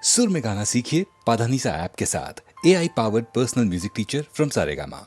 सुर में गाना सीखिए पाधानीसा ऐप के साथ। AI powered personal music teacher from Saregama.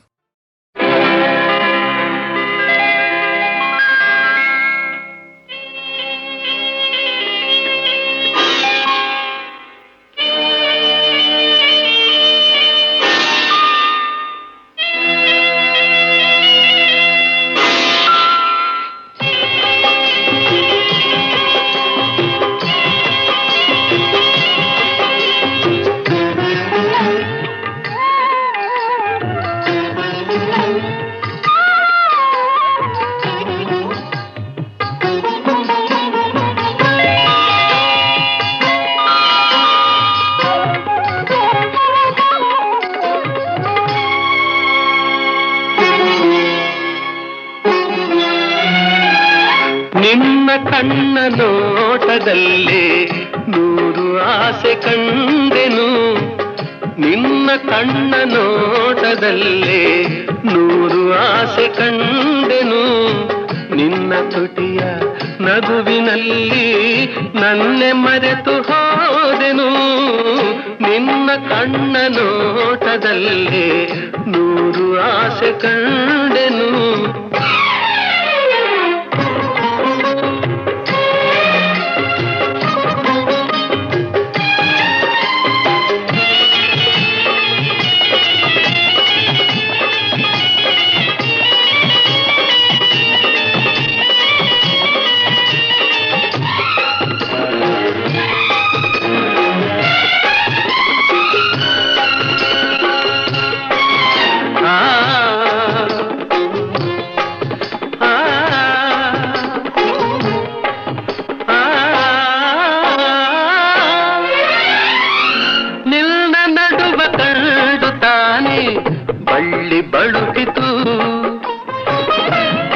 ಕಣ್ಣ ನೋಟದಲ್ಲಿ ನೂರು ಆಸೆ ಕಂಡೆನು, ನಿನ್ನ ಕಣ್ಣ ನೋಟದಲ್ಲಿ ನೂರು ಆಸೆ ಕಂಡೆನು, ನಿನ್ನ ತುಟಿಯ ನಗುವಿನಲ್ಲಿ ನನ್ನೆ ಮರೆತು ಹೋದೆನು, ನಿನ್ನ ಕಣ್ಣ ನೋಟದಲ್ಲಿ ನೂರು ಆಸೆ ಕಂಡೆನು. ಬಳ್ಳಿ ಬಳುಕಿತು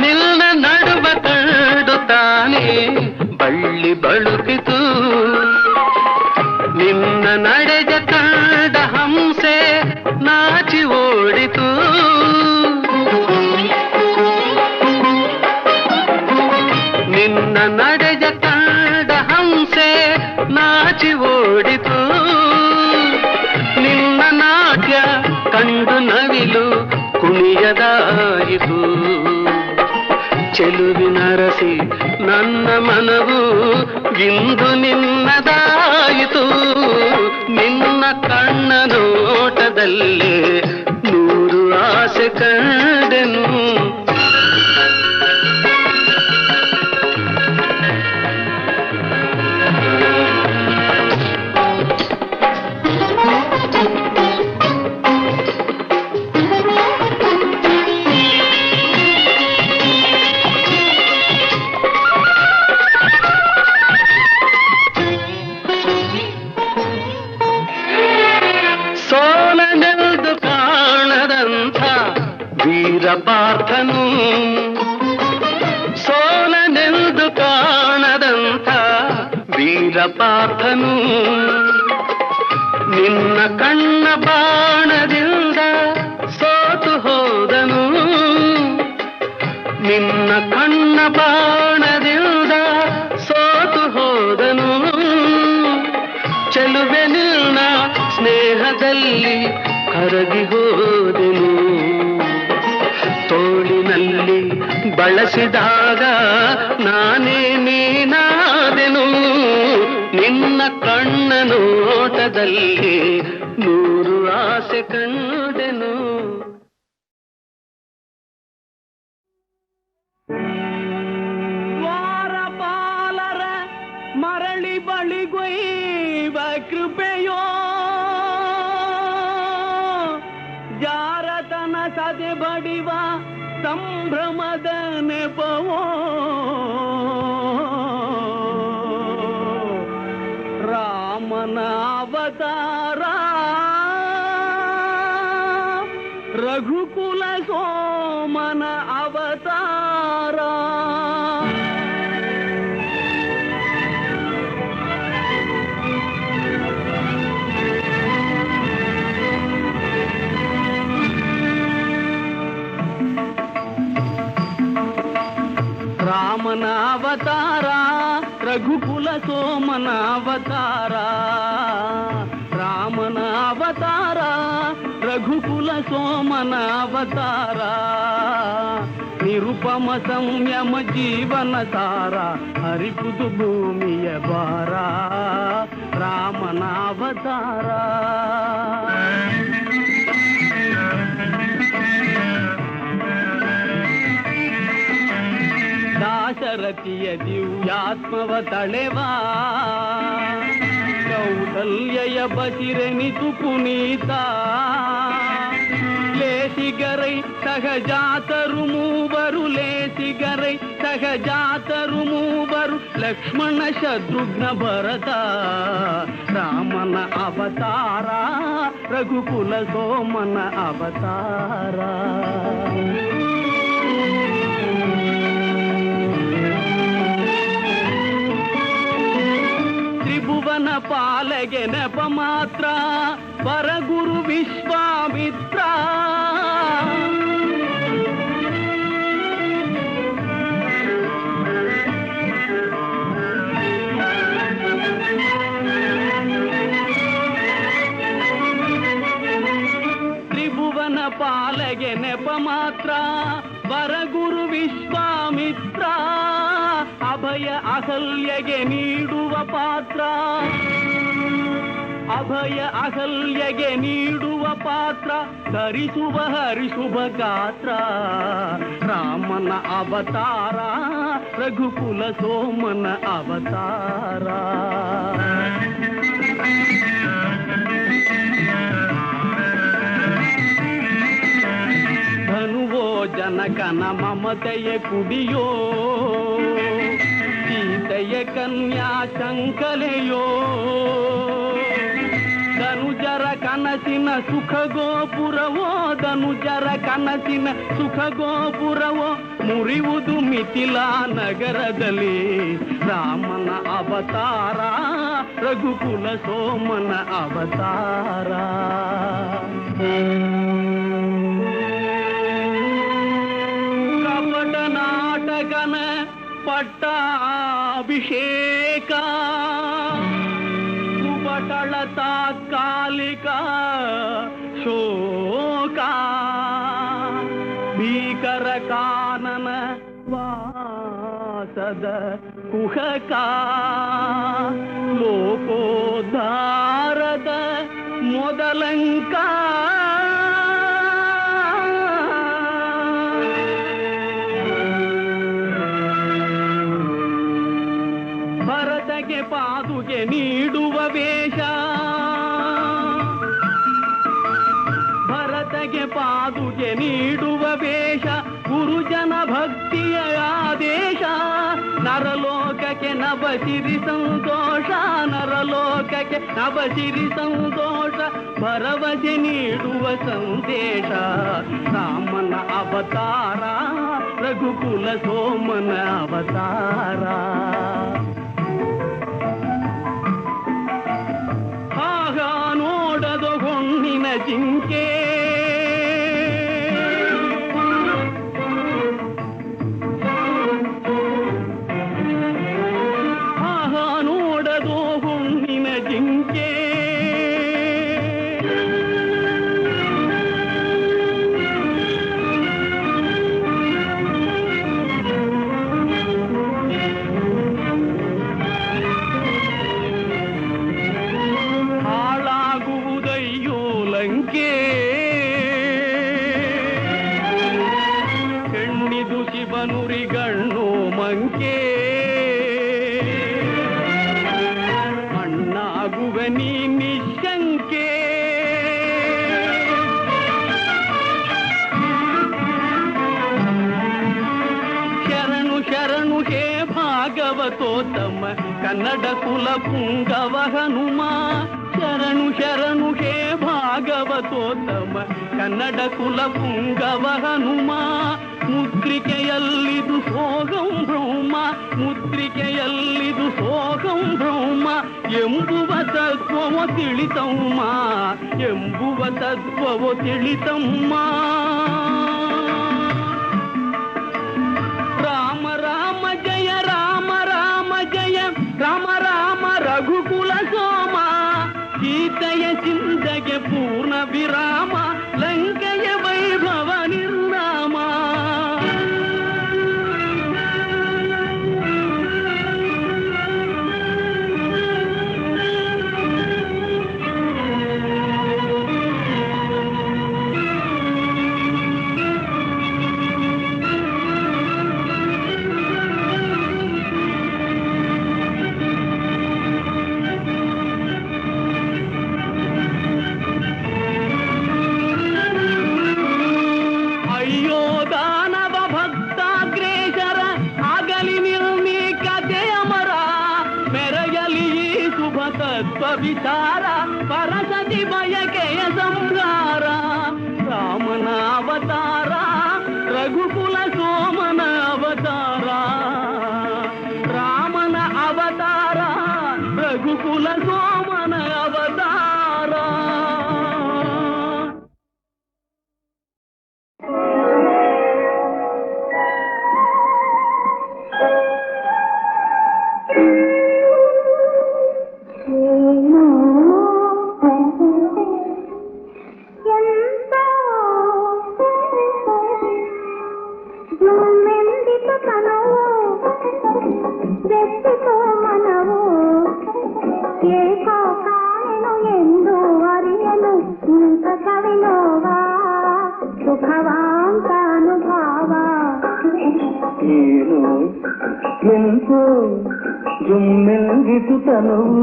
ನಿನ್ನ ನಡುವ ಕಂಡು ತಾನೆ ಬಳ್ಳಿ ಬಳುಕಿತು, ನಿನ್ನ ನಡೆದ ಕಂಡ ಹಂಸೆ ನಾಚಿ ಓಡಿತು, ನಿನ್ನ ನಡೆದ ಕಂಡ ಹಂಸೆ ನಾಚಿ ಓಡಿತು, ನಿನ್ನ ನಾಟ್ಯ ಕಂಡು ನವಿಲು ಕುಣಿಯದಾಯಿತು, ಚೆಲುವಿನರಸಿ ನನ್ನ ಮನವು ಇಂದು ನಿನ್ನದಾಯಿತು, ನಿನ್ನ ಕಣ್ಣ ನೋಟದಲ್ಲಿ ನೂರು ಆಸೆ ಕಂಡೆನು. ಸೋಲನೆಂದು ಕಾಣದಂಥ ವೀರಪಾರ್ಥನು, ಸೋಲನೆಂದು ಕಾಣದಂಥ ವೀರಪಾರ್ಥನು, ನಿನ್ನ ಕಣ್ಣ ಬಾಣದಿಂದ ಸೋತು ಹೋದನು, ನಿನ್ನ ಕಣ್ಣ ಬಾಣದಿಂದ ಸೋತು ಹೋದನು, ಚೆಲುವೆ ನಿನ್ನ ಸ್ನೇಹದಲ್ಲಿ ಕರಗಿ ಹೋದೆನು, ತೋಳಿನಲ್ಲಿ ಬಳಸಿದಾಗ ನಾನೇ ನೀನಾದೆನು, ನಿನ್ನ ಕಣ್ಣ ನೋಟದಲ್ಲಿ ನೂರು ಆಸೆ ಕಂಡೆನು. ದ್ವಾರಪಾಲರ ಮರಳಿ ಬಳಿಗೊಯ್ವ ಕೃಪೆಯೋ, ಜಾರತನ ಸದೆ ಬಡಿವ ಸಂಭ್ರಮದ ನೆಪವೋ, ರಾಮನ ಅವತಾರ ರಘುಕುಲ ಸೋಮನ ಅವತಾರ, ರಾಮನ ಅವತಾರ ರಘುಕುಲ ಸೋಮನ ಅವತಾರ, ರಘುಕುಲ ಸೋಮನ ಅವತಾರ, ನಿರುಪಮ ಸಂಯಮ ಜೀವನ ಸಾರ, ಹರಿಪುದು ಭೂಮಿಯ ಭಾರ ರಾಮನ ಅವತಾರ. ದಾಶರಥಿಯ ದಿವ್ಯಾತ್ಮವ ತಳೆವಾ, ಕೌಸಲ್ಯಯ ಬಸಿರೆನಿತು ಪುನೀತ. ಲೇಸಿಗರೈ ಸಹಜಾತರು ಮೂವರು, ಲೇಸಿಗರೈ ಸಹಜಾತರು ಮೂವರು, ಲಕ್ಷ್ಮಣ ಶತ್ರುಘ್ನ ಭರತ ರಾಮನ ಅವತಾರ, ರಘುಕುಲ ಸೋಮನ ಅವತಾರ. ತ್ರಿಭುವನ ಪಾಲಗೆ ನೆಪ ಮಾತ್ರ, ವರಗುರು ವಿಶ್ವಾಮಿತ್ರ. ತ್ರಿಭುವನ ಪಾಲಗೆ ನೆಪ ಮಾತ್ರ, ವರಗುರು ವಿಶ್ವಾಮಿತ್ರ. ಅಭಯ ಅಹಲ್ಯಗೆ ನೀಡುವ ಪಾತ್ರ, ಅಭಯ ಅಹಲ್ಯಗೆ ನೀಡುವ ಪಾತ್ರ, ಧರಿಸುವ ಹರಿಸುವ ಗಾತ್ರ ರಾಮನ ಅವತಾರ, ರಘುಕುಲ ಸೋಮನ ಅವತಾರ. ಧನುವೋ ಜನಕನ ಮಮತೆಯ ಕುಡಿಯೋ, ಸೀತೆಯ ಕನ್ಯಾ ಶಂಕಲೆಯೋ. ಧನುಜರ ಕನಸಿನ ಸುಖ ಗೋಪುರವೋ, ಧನುಜರ ಕನಸಿನ ಸುಖ ಗೋಪುರವೋ, ಮುರಿಯುವುದು ಮಿಥಿಲಾ ನಗರದಲ್ಲಿ ರಾಮನ ಅವತಾರ, ರಘುಕುಲ ಸೋಮನ ಅವತಾರ. ಕಪಟ ನಾಟಕನ ಪಟ್ಟಾಭಿಷೇಕ, ಕುಪಟಳ ತಾತ್ಕಾಲಿಕ ಶೋಕ. ಭೀಕರ ಕಾನನ ವಾಸದ ಕುಹಕ, ಲೋಕೋದ್ಧಾರದ ಮೊದಲಂಕ. ಭರತಗೆ ಪಾದುಗೆ ನೀಡುವ ವೇಷ, ಭರತಗೆ ಪಾದುಗೆ ನೀಡುವ ವೇಷ, ಗುರುಜನ ಭಕ್ತಿಯ ಆದೇಶ. ನರಲೋಕಕ್ಕೆ ನಭಸಿರಿ ಸಂತೋಷ, ನರಲೋಕಕ್ಕೆ ನಭಸಿರಿ ಸಂತೋಷ, ಭರವಸೆ ನೀಡುವ ಸಂದೇಶ ರಾಮನ ಅವತಾರ, ರಘುಕುಲ ಸೋಮನ ಅವತಾರ. ಆಗ ನೋಡದು ಹೊನ್ನಿನ ಜಿಂಕೆ, ಆಗ ನೋಡದು ಹೊನ್ನಿನ ಜಿಂಕೆ. ಹೆಣ್ಣಿದು ಶಿವನುರಿಗಣ್ಣು ಮಂಕೆ, ಅಣ್ಣಾಗುವೆ ನೀ ನಿಶಂಕೆ. ಶರಣು ಶರಣು ಹೇ ಭಾಗವತೋತ್ತಮ, ಕನ್ನಡ ಕುಲ ಪುಂಗವ ಹನುಮ. ಶರಣು ಶರಣು ಹೇ ಭಾಗವತೋತ್ತಮ, ಕನ್ನಡ ಕುಲ ಪುಂಗವ ಹನುಮ. ಮುದ್ರಿಕೆಯಲ್ಲಿದು ಸೋಗಂ ಬ್ರಹ್ಮ, ಮುದ್ರಿಕೆಯಲ್ಲಿದು ಸೋಗಂ ಬ್ರಹ್ಮ ಎಂಬುವ ತತ್ವವೋ ತಿಳಿತಮ್ಮ, ಎಂಬುವ ತತ್ವವೋ ತಿಳಿತಮ್ಮ. ರಾಮ ರಾಮ ಜಯ ರಾಮ ರಾಮ ಜಯ, ರಾಮ ರಾಮ ರಘುಕುಲ ಸೋಮ. ಸೀತೆಯ ಚಿಂತೆಗೆ ಪೂರ್ಣ ವಿರಾಮ, ಲಂಕೆ ಅವತಾರ ಪರಸತಿ ಬಯಕೆಯ ಸಂಹಾರ. ರಾಮನ ಅವತಾರ ರಘುಕುಲ ಸೋಮನ ಅವತಾರ. ರಾಮನ ಅವತಾರ ರಘುಕುಲ ಸೋಮನ ಅವತಾರ. ఎంతో జుమ్మెల్గితు తనువు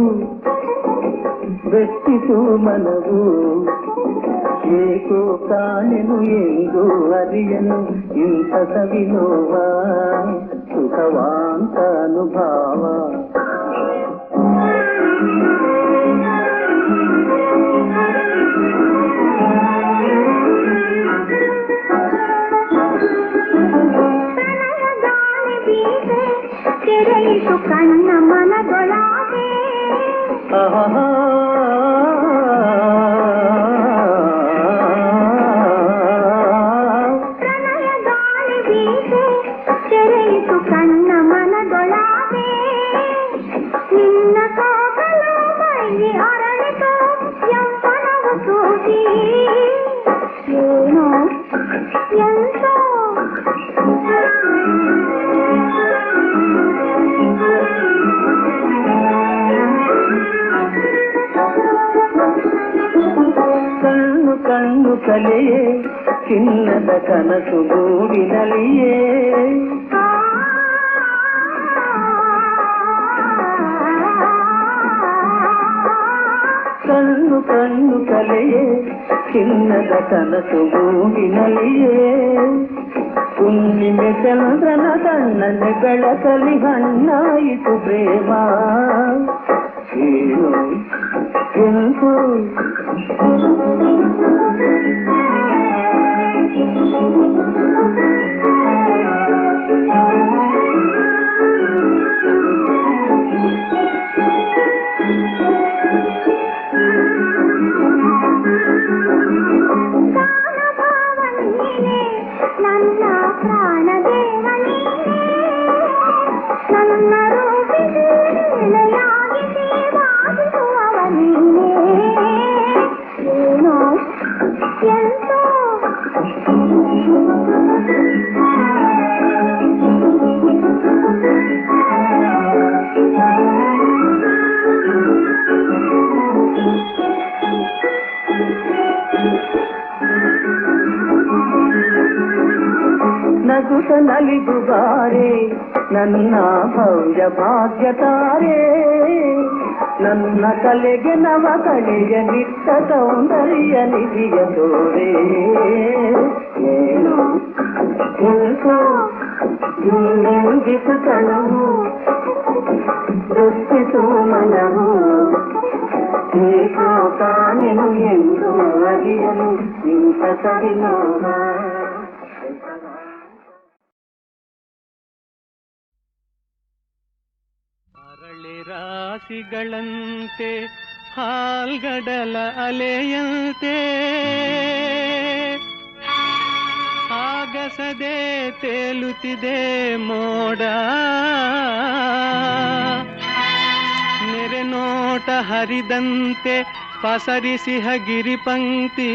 వెచ్చితూ మనవు ఏకో కాణెను ఎందు అరియను ఇంత సవినోవా సుఖవాంతానుభావ. ಕಣ್ಣ ಮನದೊಳಗೆ ಪ್ರಣಯ ಗಾಳಿ ಬೀಸೆ ತೆರೆಯಿತು ಕಣ್ಣ ಮನದೊಳಗೆ. ನಿನ್ನ ಕೋಕಲು ಮೈ ಅರಳಿತು ಯೌವನವು ಸೂಚಿ ಏನೋ ಎಂತೋ ಕಣ್ಣು ಕಣ್ಣು ಕಲೆಯೇ ಚಿನ್ನದ ಕನಸು ಗೂಡಿನಲಿಯೇ. ಕಣ್ಣು ಕಣ್ಣು ಕಲೆಯೇ ಚಿನ್ನದ ಕನಸು ಗೂಡಿನಲಿಯೇ. ಹುಣ್ಣಿಮೆ ಚಂದ್ರನ ತಣ್ಣನೆ ಬೆಳಕಲಿ ಹಣ್ಣಾಯಿತು ಪ್ರೇಮ. ಏನು ಎಂತೋ ನನ್ನ ಪ್ರಾಣದೇವ ನನ್ನ ರೂಪಿಯಾಗಿ ಸೇವಾಗುವವ ನೀನೇ. ಏನೋ ಎಂತೋ ನಗುತ ನಲಿದುಗಾರೆ ನನ್ನ ಭವ್ಯ ಭಾಗ್ಯತಾರೆ. ನನ್ನ ಕಲೆಗೆ ನವ ಕಳೆಯ ನಿಟ್ಟ ಸೌಂದರ್ಯ ನಿಧಿಯ ತೋರೆ. ಏನು ಎಂತೋ ನಿಂದಿತು ತನವು ದೃಷ್ಟಿಸು ಮನವು ಏಕೋ ಕಾಣೆನು ಎಂದು ಅರಿಯನು ಇಂಥ ಸವಿನೋವ. ಅರಳೆ ರಾಶಿಗಳಂತೆ ಹಾಲ್ಗಡಲ ಅಲೆಯಂತೆ ಆಗಸದೆ ತೇಲುತ್ತಿದೆ ಮೋಡ. ನೆರೆ ನೋಟ ಹರಿದಂತೆ ಪಸರಿಸಿಹ ಗಿರಿಪಂಕ್ತಿ.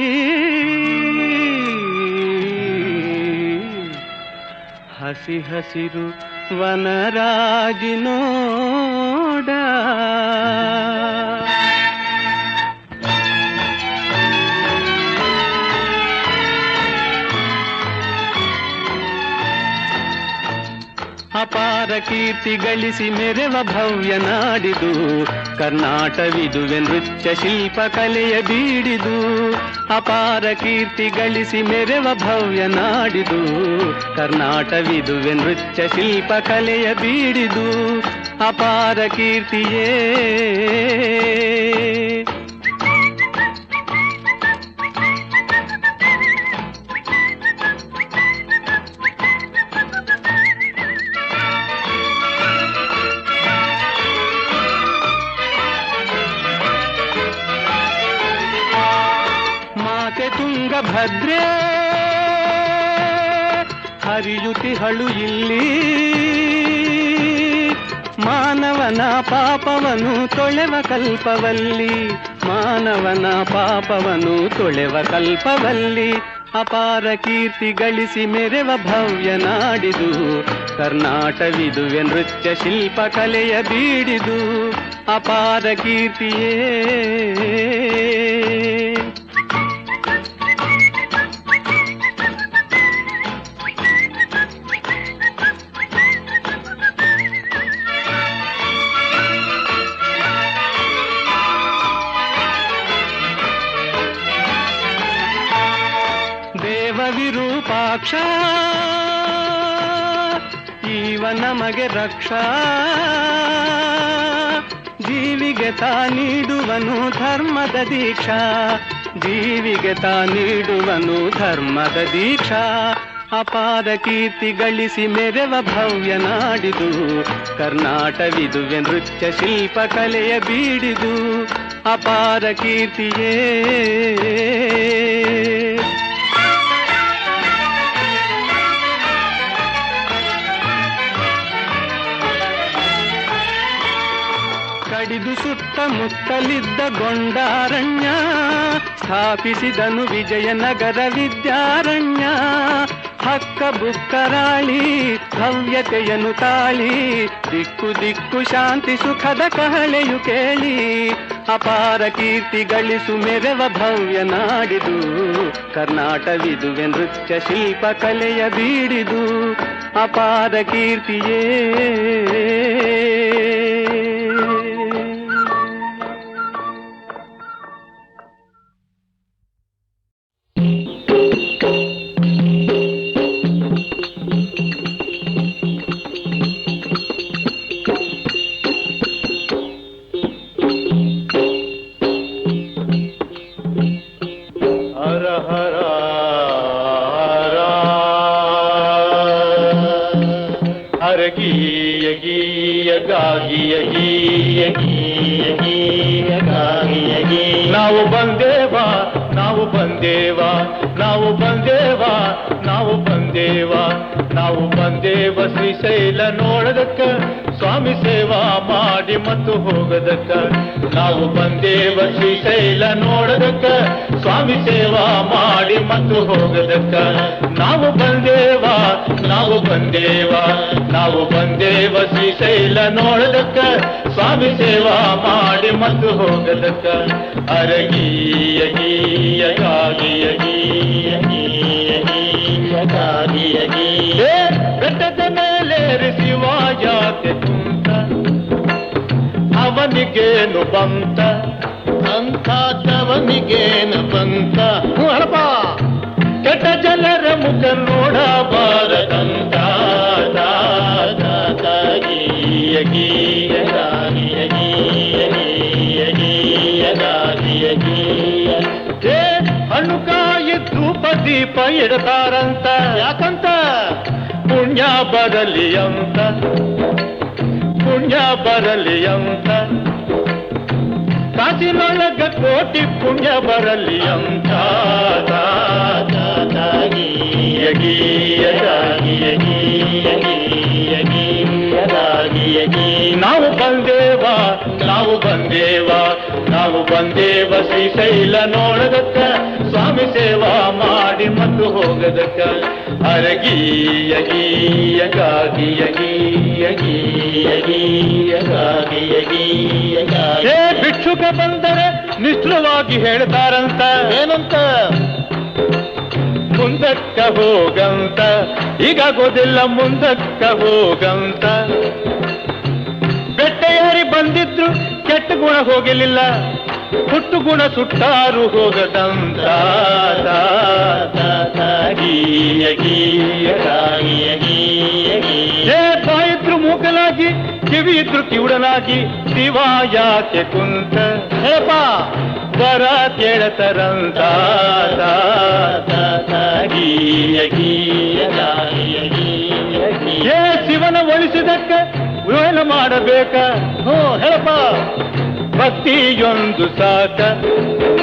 ಹಸಿ ಹಸಿರು ವನರಾಜಿನೋಡ. ಅಪಾರ ಕೀರ್ತಿ ಗಳಿಸಿ ಮೆರೆವ ಭವ್ಯ ನಾಡಿದು ಕರ್ನಾಟವಿದುವೆ ನೃತ್ಯ ಶಿಲ್ಪ ಕಲೆಯ ಬೀಡಿದು. ಅಪಾರ ಕೀರ್ತಿ ಗಳಿಸಿ ಮೆರೆವ ಭವ್ಯ ನಾಡಿದು ಕರ್ನಾಟವಿದುವೆ ನೃತ್ಯ ಶಿಲ್ಪ ಕಲೆಯ ಬೀಡಿದು. ಅಪಾರ ಕೀರ್ತಿಯೇ ತುಂಗಭದ್ರೆ ಹರಿಯುತಿಹಳು ಇಲ್ಲಿ ಮಾನವನ ಪಾಪವನು ತೊಳೆವ ಕಲ್ಪವಲ್ಲಿ, ಮಾನವನ ಪಾಪವನು ತೊಳೆವ ಕಲ್ಪವಲ್ಲಿ. ಅಪಾರ ಕೀರ್ತಿ ಗಳಿಸಿ ಮೆರೆವ ಭವ್ಯ ನಾಡಿದು ಕರ್ನಾಟವಿದುವೆ ನೃತ್ಯ ಶಿಲ್ಪ ಕಲೆಯ ಬೀಡಿದು ಅಪಾರ ಕೀರ್ತಿಯೇ. ವಿರೂಪಾಕ್ಷ ಈವ ನಮಗೆ ರಕ್ಷಾ, ಜೀವಿಗೆ ತಾ ನೀಡುವನು ಧರ್ಮದ ದೀಕ್ಷಾ, ಜೀವಿಗೆ ತಾ ನೀಡುವನು ಧರ್ಮದ ದೀಕ್ಷಾ. ಅಪಾರ ಕೀರ್ತಿ ಗಳಿಸಿ ಮೆರೆವ ಭವ್ಯ ನಾಡಿದು ಕರ್ನಾಟವಿದುವೆ ನೃತ್ಯ ಶಿಲ್ಪ ಕಲೆಯ ಬೀಡಿದು ಅಪಾರ ಕೀರ್ತಿಯೇ. ಕಡಿದು ಸುತ್ತಮುತ್ತಲಿದ್ದ ಗೊಂಡಾರಣ್ಯ ಸ್ಥಾಪಿಸಿದನು ವಿಜಯನಗರ ವಿದ್ಯಾರಣ್ಯ. ಹಕ್ಕ ಬುಕ್ಕರಾಳಿ ಭವ್ಯತೆಯನ್ನು ತಾಳಿ ದಿಕ್ಕು ದಿಕ್ಕು ಶಾಂತಿ ಸುಖದ ಕಹಳೆಯು ಕೇಳಿ ಅಪಾರ ಕೀರ್ತಿ ಗಳಿಸು ಮೆರೆವ ಭವ್ಯ ನಾಡಿದು ಕರ್ನಾಟವಿದುವೆ ನೃತ್ಯ ಶಿಲ್ಪ ಕಲೆಯ ಬೀಡಿದು ಅಪಾರ ಕೀರ್ತಿಯೇ. ನಾವು ಬಂದೇವಾ ನಾವು ಬಂದೇವಾ ನಾವು ಬಂದೇವಾ ನಾವು ಬಂದೇವಾ ನಾವು ಬಂದೇವ ಶ್ರೀಶೈಲ ನೋಡದಕ್ಕ ಸ್ವಾಮಿ ಸೇವಾ ಮಾಡಿ ಮತ್ತು ಹೋಗದಕ್ಕ. ನಾವು ಬಂದೇವ ಶ್ರೀಶೈಲ ನೋಡದಕ್ಕ ಸ್ವಾಮಿ ಸೇವಾ ಮಾಡಿ ಮತ್ತು ಹೋಗದಕ್ಕ. ನಾವು ಬಂದೇವಾ ನಾವು ಬಂದೇವಾ ನಾವು ಬಂದೇವ ಶ್ರೀಶೈಲ ನೋಡದಕ್ಕ ಸ್ವಾಮಿ ಸೇವಾ ಮಾಡಿ ಮತ್ತು ಹೋಗದಕ್ಕ. ಅರಗೀಯ ಗೀಯ ಗಾಗಿಯ ಗೀಯ ಗೀಯ ಗೀಯ ಗಾಗಿಯ ಗೀಯ ಬೆಟ್ಟದ ಮೇಲೇರಿಸಿವ ಯಾತೆ ಕುಂತ ಅವನಿಗೇನು ಬಂತ ಅಂಥವನಿಗೇನು ಬಂತ ಹಳಪ ಕೆಟ್ಟ ಜನರ ಮುಖ ನೋಡಬಾರದಂತ ಗೀಯ ಗೀಯ ಗಾಗಿಯ ಗೀಯ ಗೀಯ ಗೀಯ ಗಾಗಿಯ ಗೀಯ. ಹಣ್ಣುಕಾಯಿ ಧೂಪ ದೀಪ ಇಡತಾರಂತ ಯಾಕಂತ ಪುಣ್ಯ ಬರಲಿ ಅಂತ ಪುಣ್ಯ ಬರಲಿ ಅಂತ. ಕಾಸಿನೊಳಗ ಕೋಟಿ ಪುಣ್ಯ ಬರಲಿ ಅಂತ ಗೀಯ ಗೀಯ ಗಾಗಿಯ ಗೀಯ ಗೀಯ ಗೀಯ ಗಾಗಿಯ ಗೀಯ. ನಾವು ಬಂದೇವಾ ನಾವು ಬಂದೇವಾ ನಾವು ಬಂದೇವ ಶ್ರೀಶೈಲ ನೋಡದಕ್ಕ ಸ್ವಾಮಿ ಸೇವಾ ಮಾಡಿ ಮತ್ತು ಹೋಗದಕ್ಕ. ಅರಗೀಯ ಗೀಯ ಗಾಗಿಯ ಗೀಯ ಗೀಯ ಗೀಯ ಗಾಗಿಯ ಗೀಯ ಗಾಗಿಯ. ಭಿಕ್ಷುಕ ಬಂದರೆ ನಿಷ್ಠುರವಾಗಿ ಹೇಳ್ತಾರಂತ ಏನಂತ ಮುಂದಕ್ಕ ಹೋಗಂತ, ಈಗಾಗೋದಿಲ್ಲ ಮುಂದಕ್ಕ ಹೋಗಂತ. ಬೆಟ್ಟೆಯಾರಿ ಬಂದಿದ್ರು ಕೆಟ್ಟ ಗುಣ ಹೋಗಲಿಲ್ಲ, ಹುಟ್ಟು ಗುಣ ಸುಟ್ಟಾರು ಹೋಗದಂತ ಗೀಯ ಗೀಯ ಗಾಗಿಯ ಗೀಯ ಗೀಯ. ಬಾಯಿದ್ರು ಮೂಕಲಾಗಿ ಕಿವಿ ಇದ್ರು ಕಿವುಡನಾಗಿ ಶಿವ ಯಾಕೆ ಕುಂತ ಹೇಪ ವರ ಕೇಳತರಂತ ಗೀಯ ಗೀಯ ಗಾಗಿಯ ಗೀಯ ಗೀಯ. ಶಿವನ ಒಲಿಸಿದಕ್ಕ ಏನು ಮಾಡಬೇಕ ಹೇಳಪ್ಪ ಭಕ್ತಿಯೊಂದು ಸಾಕ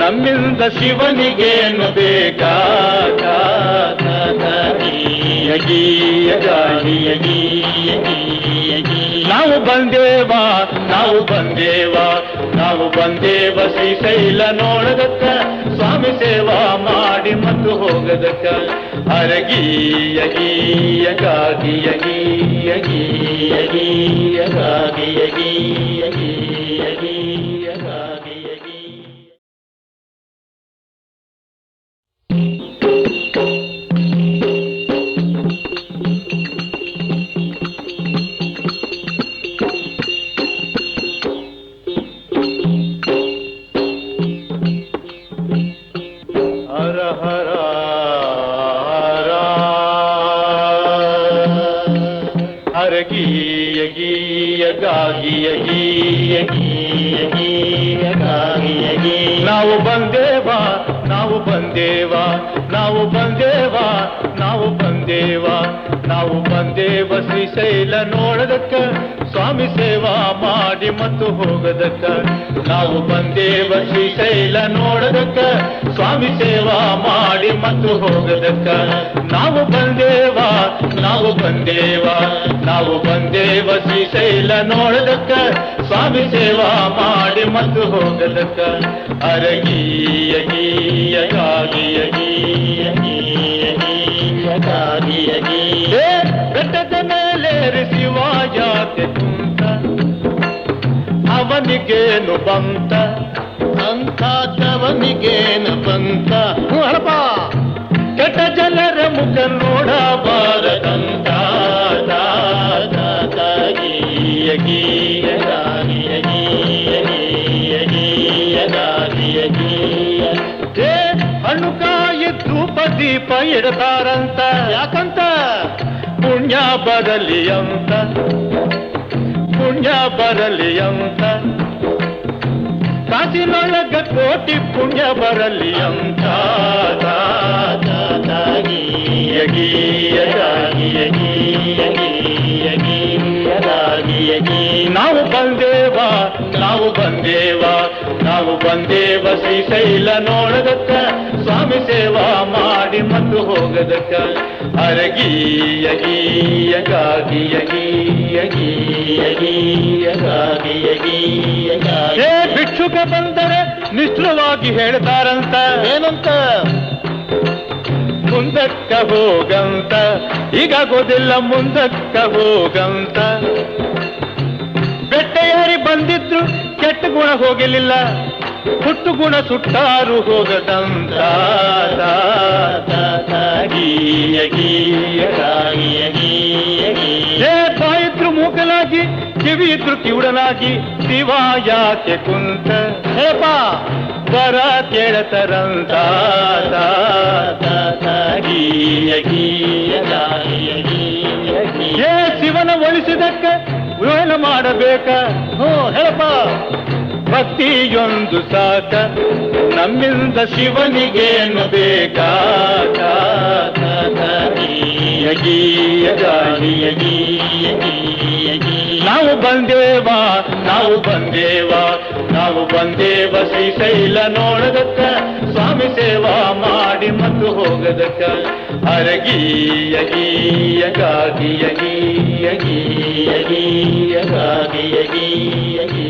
ನಮ್ಮಿಂದ ಶಿವನಿಗೇನು ಬೇಕಾ ನಾವು ಬಂದೇವಾ ನಾವು ಬಂದೇವಾ ನಾವು ಬಂದೇವ ಶ್ರೀಶೈಲ ನೋಡದಕ್ಕ ಸ್ವಾಮಿ ಸೇವಾ ಮಾಡಿ ಮತ್ತು ಹೋಗದಕ್ಕ ಅರಗಿ ಯಗಿ ಯಗಾಗಿ ಯಗಿ ಯಗಿ ಯಗಿ ಯಗಾಗಿ ಯಗಿ ಯಗಿ ಯಗಿ ಯಗಾಗಿ ಯಗಿ ನಾವು ಬಂದೇವಾ ನಾವು ಬಂದೇವಾ ನಾವು ಬಂದೇವಾ ನಾವು ಬಂದೇವಾ ನಾವು ಬಂದೇವ ಶ್ರೀಶೈಲ ನೋಡದಕ್ಕ ಸ್ವಾಮಿ ಸೇವಾ ಮಾಡಿ ಮತ್ತು ಹೋಗದಕ್ಕ ನಾವು ಬಂದೇವ ಶ್ರೀಶೈಲ ನೋಡದಕ್ಕ ಸ್ವಾಮಿ ಸೇವಾ ಮಾಡಿ ಮತ್ತು ಹೋಗದಕ್ಕ ನಾವು ಬಂದೇವಾ ನಾವು ಬಂದೇವಾ ನಾವು ಬಂದೇವ ಶ್ರೀಶೈಲ ನೋಡದಕ್ಕ ಸ್ವಾಮಿ ಸೇವಾ ಮಾಡಿ ಮತ್ತು ಹೋಗದಕ್ಕ ಅರಗಿ ಯಗಿ ಯಗಾಗಿ ಯಗಿ ಯಗಿ ಯಗಿ ಯಗಾಗಿ ಯಗಿ ಬೆಟ್ಟದ ಮೇಲೆ ಶಿವ ಜಾತೆ ಕುಂತ ಅವನಿಗೇನು ಬಂತ ಅಂಥವನಿಗೇನು ಬಂತ ಹಳಪ ಕೆಟ್ಟ ಜನರ ಮುಖ ನೋಡಬಾರದಂತ ಯಗಿ ಯಗಾಗಿ ಯಗಿ ಯಗಿ ಯಗಿ ಯಗಾಗಿ ಯಗಿ ಹಣ್ಣು ಕಾಯಿ ಧೂಪ ದೀಪ ಇಡತಾರಂತ ಯಾಕಂತ ಪುಣ್ಯ ಬರಲಿ ಅಂತ ಪುಣ್ಯ ಬರಲಿ ಅಂತ ಕಾಸಿನೊಳಗ ಕೋಟಿ ಪುಣ್ಯ ಬರಲಿ ಅಂತ ಯಗಿ ಯಗಾಗಿ ಯಗಿ ಯಗಿ ಯಗಿ ಯಗಾಗಿ ಯಗಿ ನಾವು ಬಂದೇವಾ ನಾವು ಬಂದೇವಾ ನಾವು ಬಂದೇವ ಶ್ರೀಶೈಲ ನೋಡದಕ್ಕ ಸ್ವಾಮಿ ಸೇವಾ ಮಾಡಿ ಮತ್ತು ಹೋಗದಕ್ಕ ಅರಗಿ ಯಗಿ ಯಗಾಗಿ ಯಗಿ ಯಗಿ ಯಗಿ ಯಗಾಗಿ ಯಗಿ ಯಗಾಗಿ ಭಿಕ್ಷುಕ ಬಂದರೆ ನಿಷ್ಠುರವಾಗಿ ಹೇಳ್ತಾರಂತ ಏನಂತ ಮುಂದಕ್ಕ ಹೋಗಂತ ಈಗಾಗೋದಿಲ್ಲ ಮುಂದಕ್ಕ ಹೋಗಂತ ಬೆಟ್ಟ ಏರಿ ಬಂದಿದ್ರು ಕೆಟ್ಟ ಗುಣ ಹೋಗಲಿಲ್ಲ ಹುಟ್ಟು ಗುಣ ಸುಟ್ಟಾರು ಹೋಗದಂತ ಬಾಯಿದ್ರು ಮೂಕಲಾಗಿ ಕಿವಿ ಇದ್ರು ಕಿವುಡನಾಗಿ ಶಿವ ಯಾಕೆ ಕುಂತ ಹೇಪ ಬರ ಕೇಳತರಂತ ಶಿವನ ಒಲಿಸಿದಕ್ಕ ಏನು ಮಾಡಬೇಕ ಹೇಳಪ್ಪ ಭಕ್ತಿಯೊಂದು ಸಾಕ ನಮ್ಮಿಂದ ಶಿವನಿಗೇನು ಬೇಕಾ ಯಗಿ ಯಗಾಗಿ ಯಗಿ ಯಗಿ ಯಗಿ ನಾವು ಬಂದೇವಾ ನಾವು ಬಂದೇವಾ ನಾವು ಬಂದೇವ ಶ್ರೀಶೈಲ ನೋಡದಕ್ಕ ಸ್ವಾಮಿ ಸೇವಾ ಮಾಡಿ ಮತ್ತು ಹೋಗದಕ್ಕ ಅರಗಿ ಯಗಿ ಯಗಾಗಿ ಯಗಿ ಯಗಿ ಯಗಿ ಯಗಾಗಿ ಯಗಿ ಯಗಿ